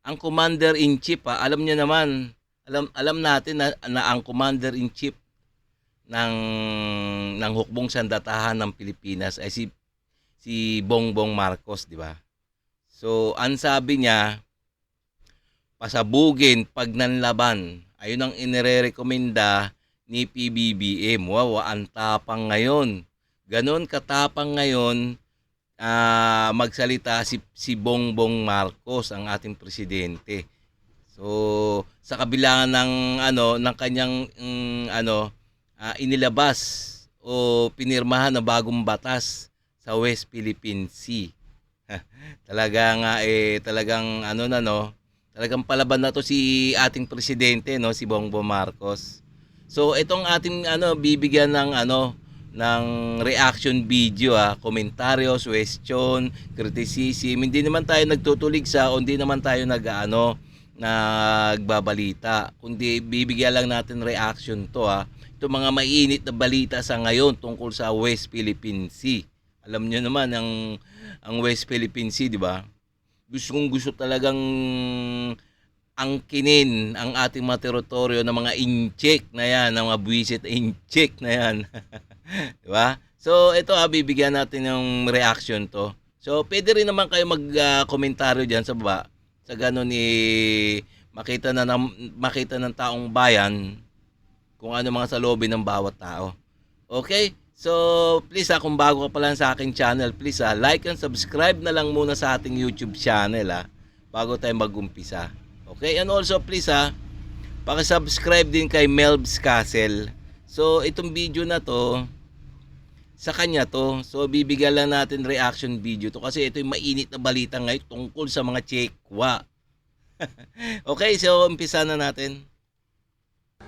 ang commander-in-chief, alam niyo naman, alam natin na ang commander-in-chief ng hukbong sandatahan ng Pilipinas ay si Bongbong Marcos, di ba? So, ang sabi niya, pasabugin pag nanlaban. Ayun ang inirekomenda ni PBBM. Wow, ang tapang ngayon. Ganon katapang ngayon magsalita si Bongbong Marcos, ang ating presidente. So, sa kabila ng kanyang inilabas o pinirmahan na bagong batas sa West Philippine Sea. Talagang talagang palaban na to si ating presidente, no, si Bongbong Marcos. So itong ating bibigyan ng reaction video, komentaryo, question, criticism. Hindi naman tayo nagtutulig hindi naman tayo nagbabalita, kundi bibigyan lang natin reaction to, ito mga mainit na balita sa ngayon tungkol sa West Philippine Sea. Alam niyo naman ang West Philippine Sea, di ba? Gusto talagang angkinin ang ating mga teritoryo ng mga incheck na yan, ng mga buwisit incheck na yan. Di ba? So, ito bibigyan natin ng reaction to. So, pwede rin naman kayo mag-komentaryo dyan sa baba. Sa ganun makita ng taong bayan kung ano mga saloobin ng bawat tao. Okay? So, please kung bago ka pa lang sa aking channel, please like and subscribe na lang muna sa ating YouTube channel bago tayo mag-umpisa. Okay? And also please paki-subscribe din kay Melbs Castle. So, itong video na to, sa kanya to. So, bibigyan lang natin reaction video to kasi ito yung mainit na balita ngayon tungkol sa mga Chekwa. Okay, so umpisa na natin.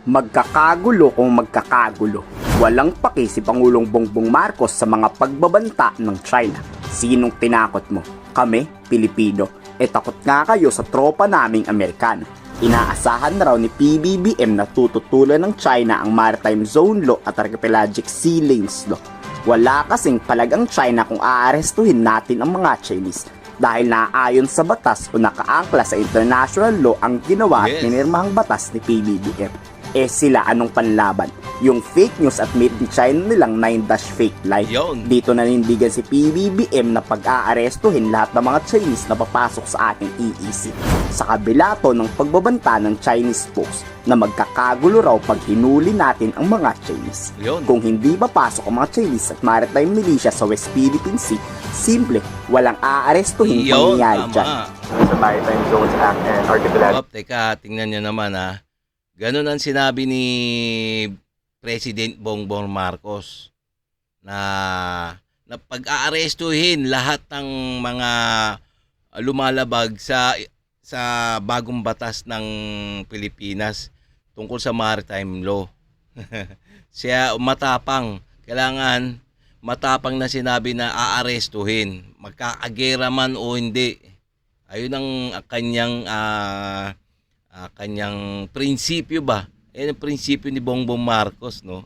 Magkakagulo kung magkakagulo. Walang paki si Pangulong Bongbong Marcos sa mga pagbabanta ng China. Sinong tinakot mo? Kami, Pilipino. Takot nga kayo sa tropa naming Amerikano. Inaasahan na raw ni PBBM na tututulan ng China ang Maritime Zone Law at Archipelagic Sea Lanes Law. Wala kasing palag ang China kung aarestuhin natin ang mga Chinese dahil naaayon sa batas o nakaangkla sa international law ang ginawa at pinirmahang batas ni PBBM. Sila anong panlaban? Yung fake news at made in China nilang 9-fake lie. Dito nanindigan si PBBM na pag-aarestuhin lahat ng mga Chinese na papasok sa ating EEZ. Sa kabila to ng pagbabanta ng Chinese folks na magkakagulo raw pag hinuli natin ang mga Chinese. Kung hindi papasok ang mga Chinese at maritime militia sa West Philippine Sea, simple, walang aarestuhin pangyayari dyan. Sa Maritime Zones Act and Archipelagic. Teka, tingnan nyo naman Ganun ang sinabi ni President Bongbong Marcos na pag-aarestuhin lahat ng mga lumalabag sa bagong batas ng Pilipinas tungkol sa maritime law. Siya matapang, kailangan matapang na sinabi na aarestuhin, magkakagera man o hindi. Ayun ang kanyang prinsipyo ba? Yan ang prinsipyo ni Bongbong Marcos, no?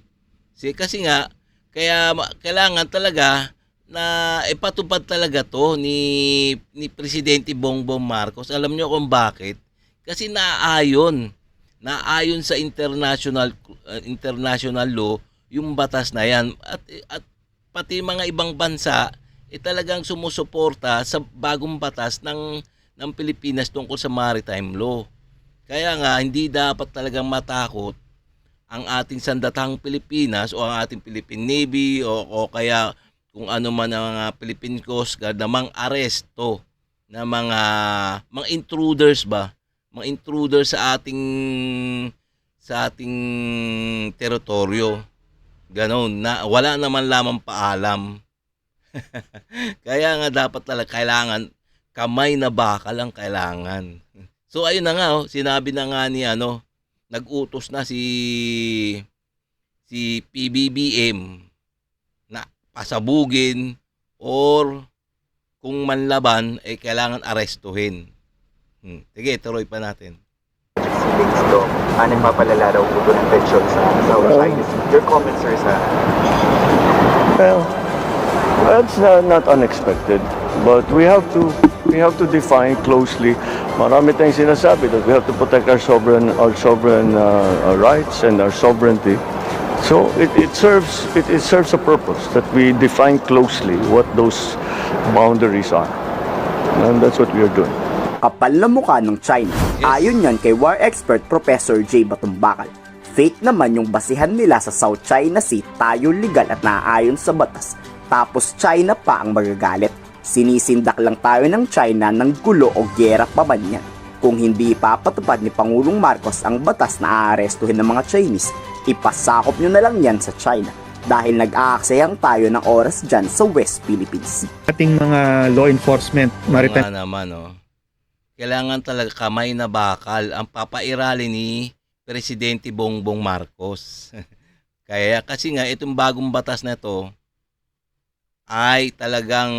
Kasi nga, kaya kailangan talaga na ipatupad talaga to ni Presidente Bongbong Marcos. Alam niyo kung bakit? Kasi naayon sa international law yung batas na yan at pati mga ibang bansa talagang sumusuporta sa bagong batas ng Pilipinas tungkol sa maritime law. Kaya nga, hindi dapat talagang matakot ang ating sandatahang Pilipinas o ang ating Philippine Navy o kaya kung ano man ang Philippine Coast Guard na mang-aresto na mga intruders ba? Mga intruders sa ating teritoryo. Ganon, na wala naman lamang paalam. Kaya nga dapat talaga kailangan kamay na bakal ang kailangan. So ayun na nga, sinabi na nga ni nag-utos na si PBBM na pasabugin or kung manlaban kailangan arestuhin. Sige, tuloy pa natin. Sealings to, nagpapalala raw po ng tension sa Chinese. Your comments, sir, sa... Well, that's not unexpected. But we have to define closely. Marami tayong sinasabi that we have to protect our sovereign rights and our sovereignty. So it serves a purpose that we define closely what those boundaries are. And that's what we are doing. Kapal na mukha ng China. Ayon yan kay war expert Professor J. Batumbakal. Fake naman yung basihan nila sa South China Sea, tayo legal at naaayon sa batas. Tapos China pa ang magagalit. Sinisindak lang tayo ng China ng gulo o gera pa ba niyan. Kung hindi ipapatupad ni Pangulong Marcos ang batas na aarestuhin ng mga Chinese, ipasakop nyo na lang yan sa China dahil nag-aaksayang tayo ng oras dyan sa West Philippines Sea. Ating mga law enforcement, maritime Nga naman, oh. Kailangan talaga kamay na bakal ang papairali ni Presidente Bongbong Marcos. Kaya kasi nga itong bagong batas na to ay talagang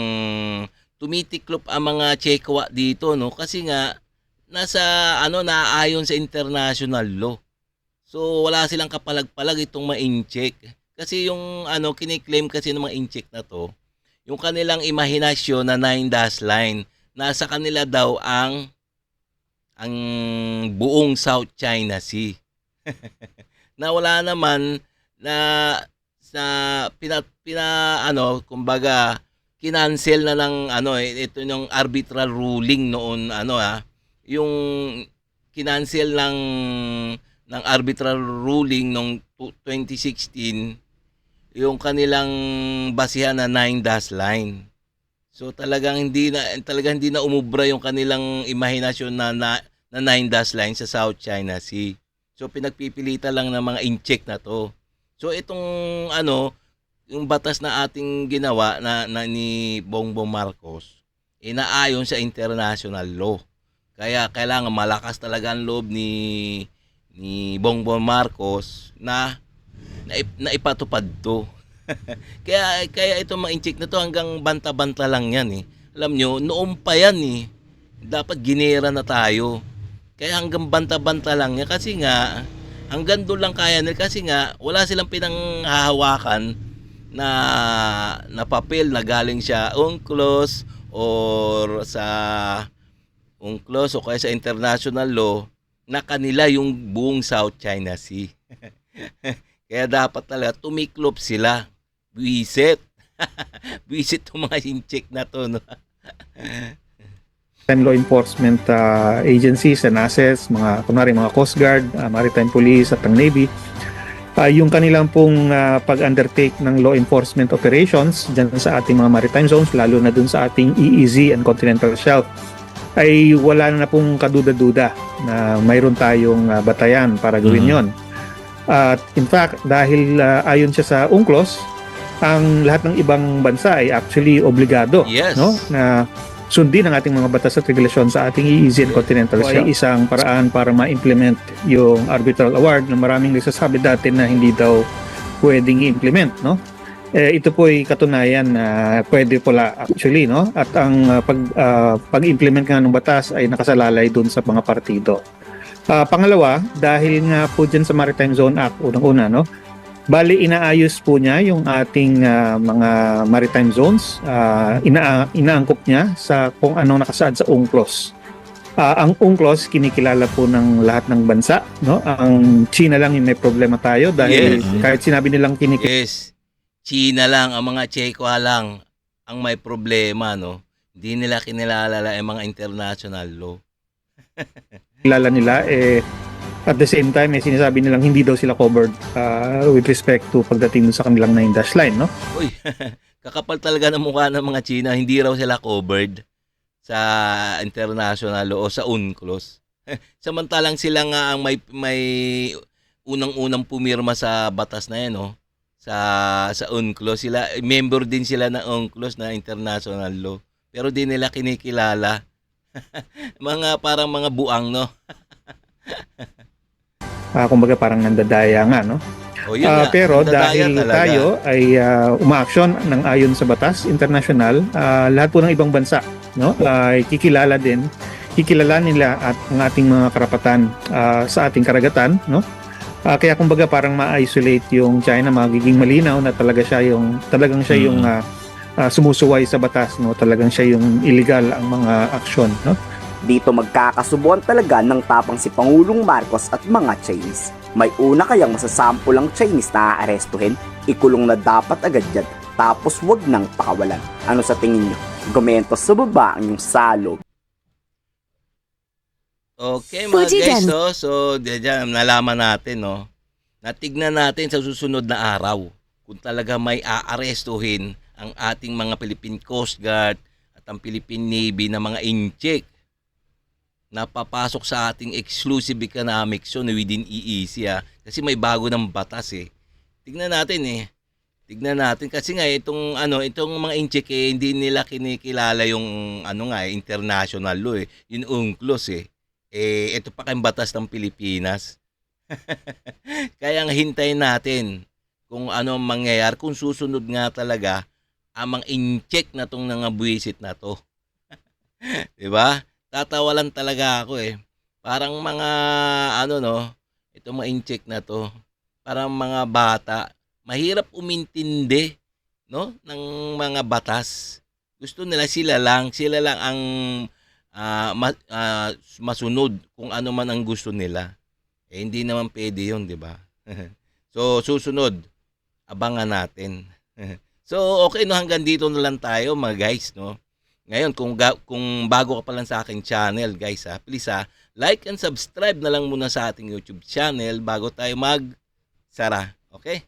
tumitiklop ang mga Chekwa dito, no? Kasi nga nasa naaayon sa international law. So wala silang kapalag-palag itong ma-incheck. Kasi yung kiniklaim kasi ng mga incheck na to, yung kanilang imahinasyon na 9-dash line, nasa kanila daw ang buong South China Sea. Na wala naman na kumbaga kinancel na ng ito yung arbitral ruling noon yung kinancel ng arbitral ruling noong 2016 yung kanilang basihan na 9-dash line. So talagang hindi na umubra yung kanilang imahinasyon na 9-dash line sa South China Sea. So pinagpipilitan lang ng mga incheck na to. So itong yung batas na ating ginawa na ni Bongbong Marcos inaayon sa international law. Kaya kailangan malakas talaga ang loob ni Bongbong Marcos na ipatupad to. kaya itong mga incheck na to hanggang banta-banta lang yan eh. Alam nyo, noon pa yan eh. Dapat ginera na tayo. Kaya hanggang banta-banta lang yan kasi nga hanggang doon lang kaya nila kasi nga wala silang pinanghahawakan na papel na galing siya UNCLOS or sa UNCLOS o kaya sa international law na kanila yung buong South China Sea. Kaya dapat talaga tumiklop sila. Buisit. Buisit yung mga incheck na to, no? law enforcement agencies and assets, kunwari mga Coast Guard, Maritime Police at ang Navy, yung kanilang pong pag-undertake ng law enforcement operations dyan sa ating mga maritime zones, lalo na dun sa ating EEZ and Continental Shelf, ay wala na pong kaduda-duda na mayroon tayong batayan para gawin yon. At in fact, dahil ayon siya sa UNCLOS, ang lahat ng ibang bansa ay actually obligado, Yes. no, na sundin ang ating mga batas at regulasyon sa ating EEZ and Continental Shelf. Ay isang paraan para ma-implement yung arbitral award na maraming nagsasabi dati na hindi daw pwedeng i-implement, no? Ito po ay katunayan na pwede pala actually, no? At ang pag-implement nga ng batas ay nakasalalay dun sa mga partido. Pangalawa, dahil nga po dyan sa Maritime Zone Act, unang-una, no? Bali, inaayos po niya yung ating mga maritime zones. Inaangkop niya sa kung anong nakasaad sa UNCLOS. Ang UNCLOS, kinikilala po ng lahat ng bansa, no? Ang China lang yung may problema tayo dahil kahit sinabi nilang Yes. China lang, ang mga Chekwa lang ang may problema, no? Hindi nila kinilala ang mga international law. kilala nila, at the same time, sinasabi nilang hindi daw sila covered with respect to pagdating sa kanilang 9-dash line, no? Uy, kakapal talaga ng mukha ng mga China, hindi raw sila covered sa international law o sa UNCLOS. Samantalang sila nga ang may unang-unang pumirma sa batas na yan, no? Sa UNCLOS, sila member din sila ng UNCLOS na international law. Pero di nila kinikilala. Parang mga buang, no? Kumbaga parang nandadaya nga, no? O, yun nga, pero nadadaya dahil talaga. tayo ay umaaksyon ng ayon sa batas international, lahat po ng ibang bansa, no, ay kikilala nila at ang ating mga karapatan sa ating karagatan, no? Kaya kumbaga parang ma-isolate yung China, magiging malinaw na talagang siya yung sumusuway sa batas, no? Talagang siya yung illegal ang mga aksyon, no? Dito magkakasubuan talaga ng tapang si Pangulong Marcos at mga Chinese. May una kayang masasampulang Chinese na aarestuhin, ikulong na dapat agad yan, tapos wag nang pakawalan. Ano sa tingin nyo? Komento sa baba ang yung salog. Okay mga guys, no? So diyan nalaman natin, no? Natignan natin sa susunod na araw kung talaga may aarestuhin ang ating mga Philippine Coast Guard at ang Philippine Navy na mga incheck na papasok sa ating exclusive economic zone within EEZ, kasi may bago ng batas eh. Tignan natin Tignan natin kasi nga itong mga incheck hindi nila kinikilala yung international law eh, yung UNCLOS eh. Ito pa kayong batas ng Pilipinas. Kaya nga hintayin natin kung ano ang mangyayari, kung susunod nga talaga ang mga incheck na tong nangabuisit na to. 'Di ba? Tatawa lang talaga ako eh. Parang mga itong mga incheck na to, parang mga bata, mahirap umintindi, no, ng mga batas. Gusto nila sila lang ang masunod kung ano man ang gusto nila. Hindi naman pwede 'yon, 'di ba? So susunod, abangan natin. So okay, no, hanggang dito na lang tayo mga guys, no. Ngayon, kung bago ka pa lang sa aking channel, guys, please like and subscribe na lang muna sa ating YouTube channel bago tayo magsara. Okay?